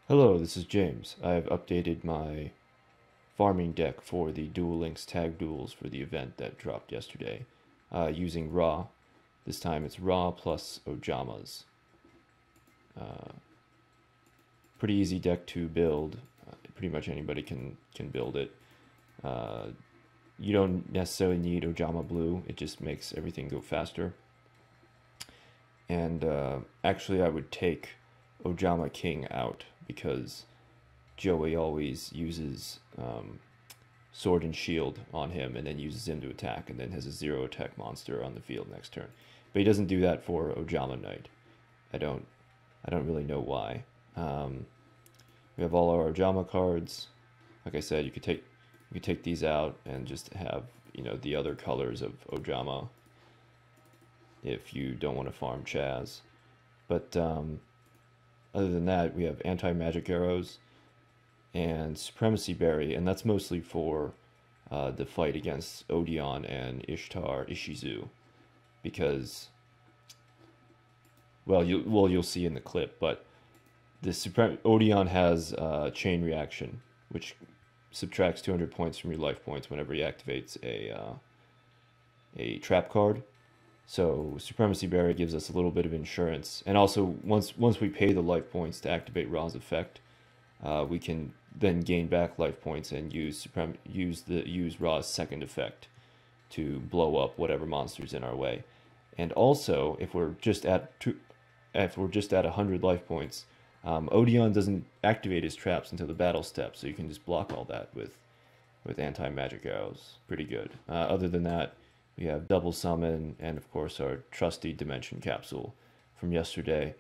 Hello, this is James. I've updated my farming deck for the Duel Links tag duels for the event that dropped yesterday using Raw. This time it's Raw plus Ojamas. Pretty easy deck to build. Pretty much anybody can build it. You don't necessarily need Ojama Blue. It just makes everything go faster. And actually I would take Ojama King out because Joey always uses Sword and Shield on him and then uses him to attack and then has a 0 attack monster on the field next turn. But he doesn't do that for Ojama Knight. I don't really know why. We have all our Ojama cards. Like I said, you could take these out and just have, the other colors of Ojama if you don't want to farm Chaz. But other than that, we have anti-magic arrows and Supremacy Berry, and that's mostly for the fight against Odeon and Ishtar Ishizu, because, well, you'll see in the clip, but the Odeon has Chain Reaction, which subtracts 200 points from your life points whenever he activates a trap card. So Supremacy Berry gives us a little bit of insurance, and also once we pay the life points to activate Ra's effect, we can then gain back life points and use Ra's second effect to blow up whatever monster's in our way. And also, if we're just at 100 life points, Odeon doesn't activate his traps until the battle step, so you can just block all that with anti-magic arrows. Pretty good. Other than that, we have double summon and of course our trusty dimension capsule from yesterday.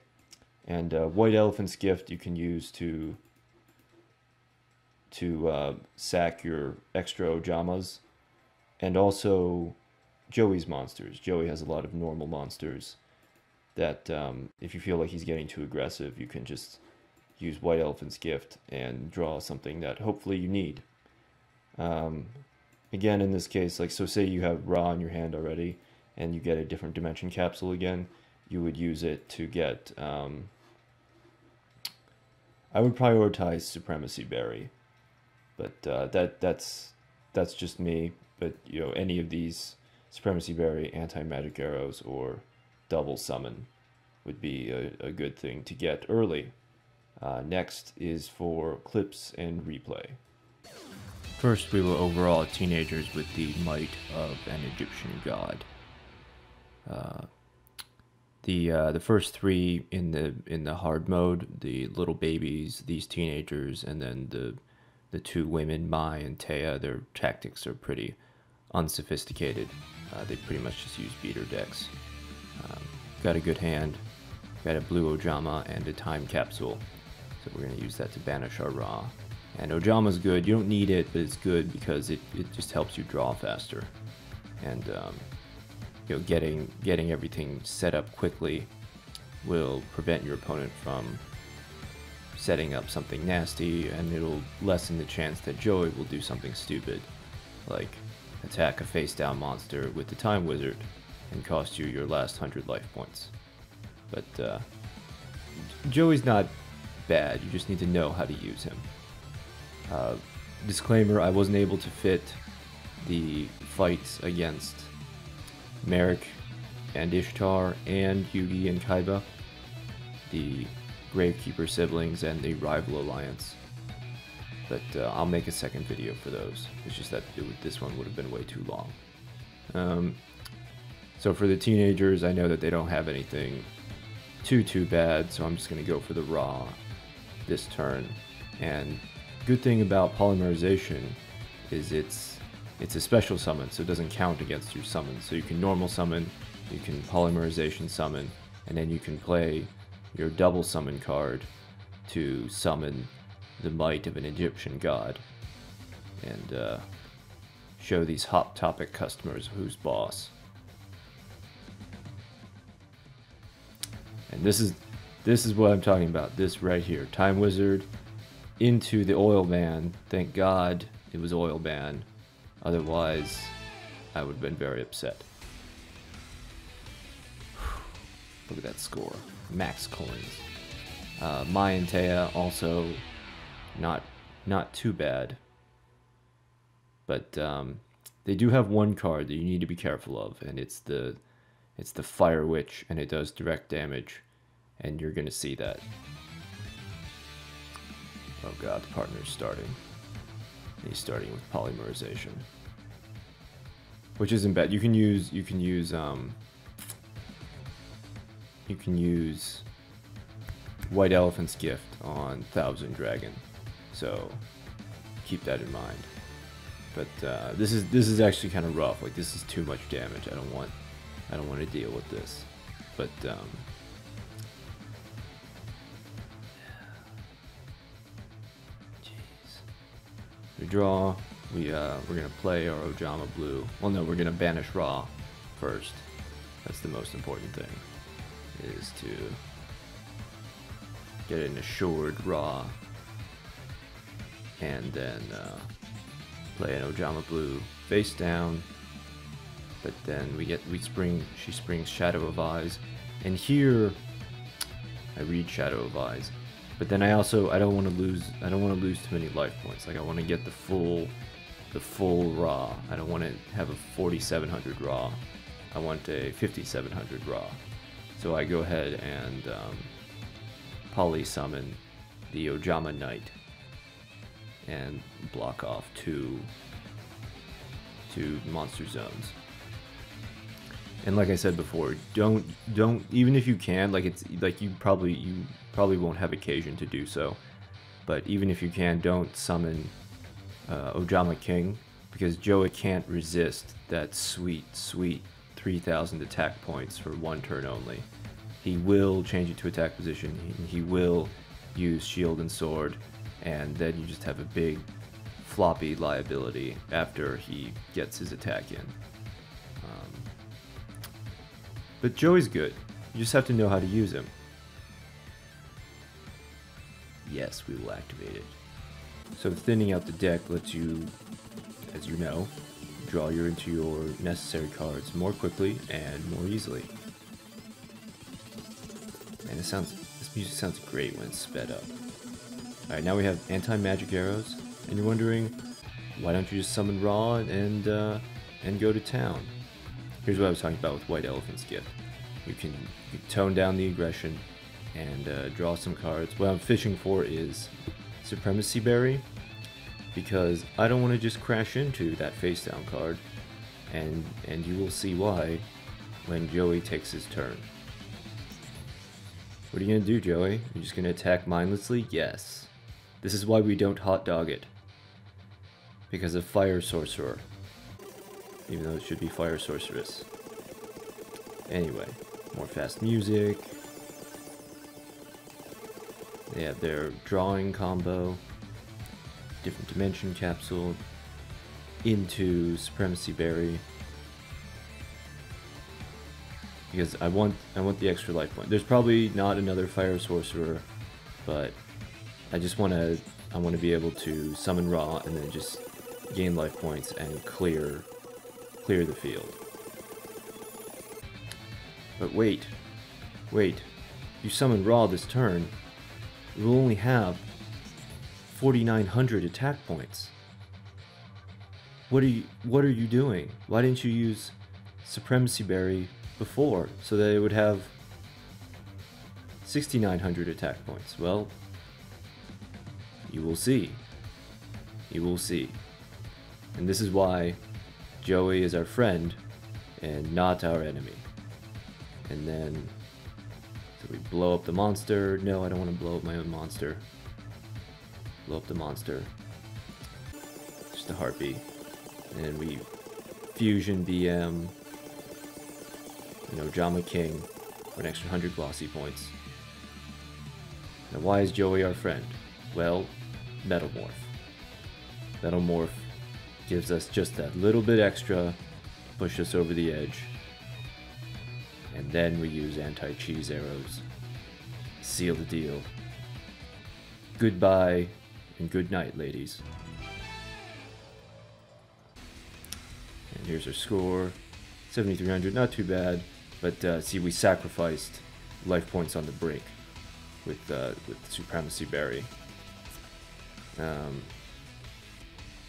And White Elephant's Gift you can use to sack your extra Ojamas, and also Joey's monsters. Joey has a lot of normal monsters that if you feel like he's getting too aggressive, you can just use White Elephant's Gift and draw something that hopefully you need. Again, in this case, so say you have Ra in your hand already, and you get a different dimension capsule again, you would use it to get, I would prioritize Supremacy Berry, but that's just me. But any of these, Supremacy Berry, anti-magic arrows, or double summon would be a good thing to get early. Next is for clips and replay. First, we will overall teenagers with the might of an Egyptian god. The first three in the hard mode, the little babies, these teenagers, and then the two women, Mai and Taya, their tactics are pretty unsophisticated. They pretty much just use beater decks. Got a good hand, got a blue Ojama and a time capsule, so we're going to use that to banish our Ra. And Ojama's good. You don't need it, but it's good because it just helps you draw faster. And getting everything set up quickly will prevent your opponent from setting up something nasty, and it'll lessen the chance that Joey will do something stupid, like attack a face-down monster with the Time Wizard and cost you your last 100 life points. But Joey's not bad. You just need to know how to use him. Disclaimer, I wasn't able to fit the fights against Merrick and Ishtar and Yugi and Kaiba, the Gravekeeper siblings and the rival alliance. But I'll make a second video for those. It's just that this one would have been way too long. So for the teenagers, I know that they don't have anything too bad, so I'm just going to go for the Ra this turn. And good thing about polymerization is it's a special summon, so it doesn't count against your summons. So you can normal summon, you can polymerization summon, and then you can play your double summon card to summon the might of an Egyptian god and show these hot topic customers who's boss. And this is what I'm talking about. This right here, Time Wizard into the Oil Man. Thank God it was Oil Man. Otherwise, I would have been very upset. Look at that score. Max coins. Mai and Taya also not too bad. But they do have one card that you need to be careful of, and it's the Fire Witch, and it does direct damage, and you're gonna see that. Oh god, the partner's starting. He's starting with polymerization, which isn't bad. You can use White Elephant's Gift on Thousand Dragon, so keep that in mind. But this is actually kind of rough. Like, this is too much damage. I don't want to deal with this. But jeez. We draw. We're gonna play our Ojama Blue. Well, no, we're gonna banish Ra first. That's the most important thing. Is to get an assured Ra, and then play an Ojama Blue face down. But then she springs Shadow of Eyes, and here I read Shadow of Eyes. But then I don't want to lose too many life points. Like, I want to get the full Ra. I don't want to have a 4700 Ra. I want a 5700 Ra. So I go ahead and poly summon the Ojama Knight and block off two monster zones. And like I said before, don't even if you can, like, it's like you probably won't have occasion to do so, but even if you can, don't summon Ojama King, because Joey can't resist that sweet 3000 attack points for one turn only. He will change it to attack position. He will use shield and sword, and then you just have a big floppy liability after he gets his attack in. But Joey's good. You just have to know how to use him. Yes, we will activate it. So thinning out the deck lets you, as you know, draw into your necessary cards more quickly and more easily. And this music sounds great when it's sped up. Alright, now we have anti-magic arrows, and you're wondering, why don't you just summon Ra and go to town? Here's what I was talking about with White Elephant's Gift. You can tone down the aggression and draw some cards. What I'm fishing for is Supremacy Berry, because I don't want to just crash into that face down card, and you will see why when Joey takes his turn. What are you gonna do, Joey? You're just gonna attack mindlessly? Yes. This is why we don't hot dog it. Because of Fire Sorcerer. Even though it should be Fire Sorceress. Anyway, more fast music. They have their drawing combo, different dimension capsule, into Supremacy Berry. Because I want the extra life point. There's probably not another Fire Sorcerer, but I want to be able to summon Ra and then just gain life points and clear the field. But wait, you summon Ra this turn, you will only have 4,900 attack points. What are you doing? Why didn't you use Supremacy Berry before, so that it would have 6,900 attack points? Well, you will see. You will see. And this is why Joey is our friend and not our enemy. And then, so we blow up the monster. No, I don't want to blow up my own monster. Blow up the monster. Just a heartbeat. And then we fusion BM an Ojama King for an extra 100 glossy points. Now, why is Joey our friend? Well, Metamorph. Metamorph gives us just that little bit extra, push us over the edge. And then we use anti-cheese arrows. Seal the deal. Goodbye and good night, ladies. And here's our score. 7,300, not too bad. But see, we sacrificed life points on the break. with Supremacy Berry.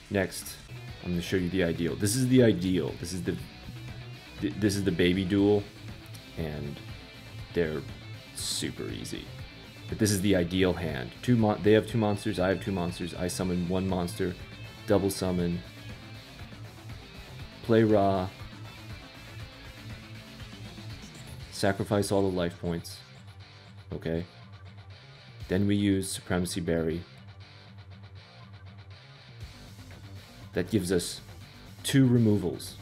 Next, I'm going to show you the ideal. This is the ideal. This is the baby duel, and they're super easy. But this is the ideal hand. They have 2 monsters. I have 2 monsters. I summon 1 monster, double summon, play Ra, sacrifice all the life points. Okay. Then we use Supremacy Berry. That gives us 2 removals.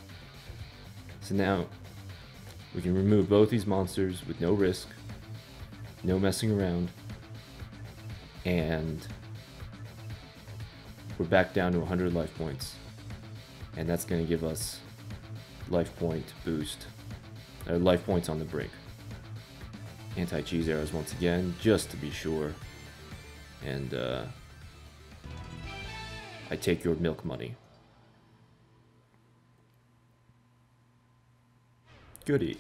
So now we can remove both these monsters with no risk, no messing around, and we're back down to 100 life points. And that's going to give us life point boost, life points on the brink. Anti-cheese arrows once again, just to be sure. And I take your milk money. Goodie.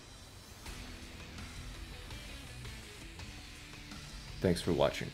Thanks for watching.